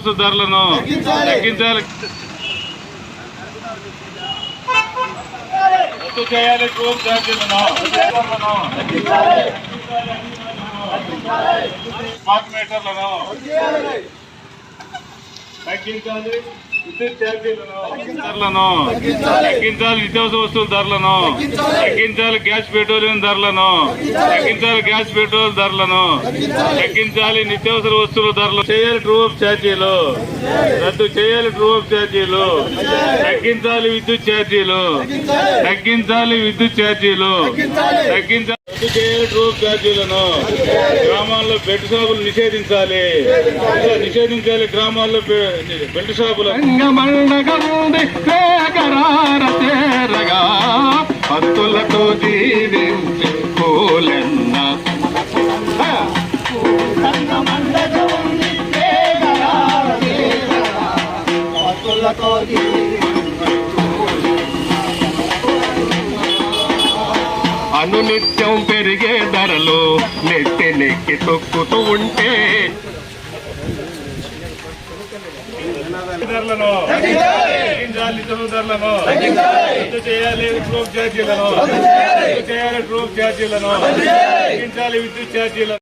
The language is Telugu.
ధరలను తగ్గించాలి, రద్దు చేయాలి. ట్రూప్ ఛార్జీలను స్మార్ట్ మీటర్లను తగ్గించాలి. విద్యుత్ ఛార్జీలను తగ్గించాలి. నిత్యావసర వస్తువుల ధరలను తగ్గించాలి. గ్యాస్ పెట్రోలియం ధరలను తగ్గించాలి. గ్యాస్ పెట్రోల్ ధరలను తగ్గించాలి. నిత్యావసర వస్తువుల ధరలు చేయాలి. ట్రూప్ ఛార్జీలు రద్దు చేయాలి. ట్రూప్ ఛార్జీలు తగ్గించాలి. విద్యుత్ ఛార్జీలు తగ్గించాలి. విద్యుత్ ఛార్జీలు తగ్గించాలి. రద్దు చేయాలి. ట్రూప్ ఛార్జీలను గ్రామాల్లో బెల్ట్ షాపులు నిషేధించాలి. గ్రామాల్లో బెల్ట్ షాపులు భక్తులతో జీవించుకోలెన్న అనునిత్యం పెరిగే ధరలు నెట్టి నెక్కి తొక్కుతూ ఉంటే ధరలను తగ్గించాలి. ధరలను రద్దు చేయాలి. ట్రూప్ ఛార్జీలను తగ్గించాలి. విద్యుత్ ఛార్జీలను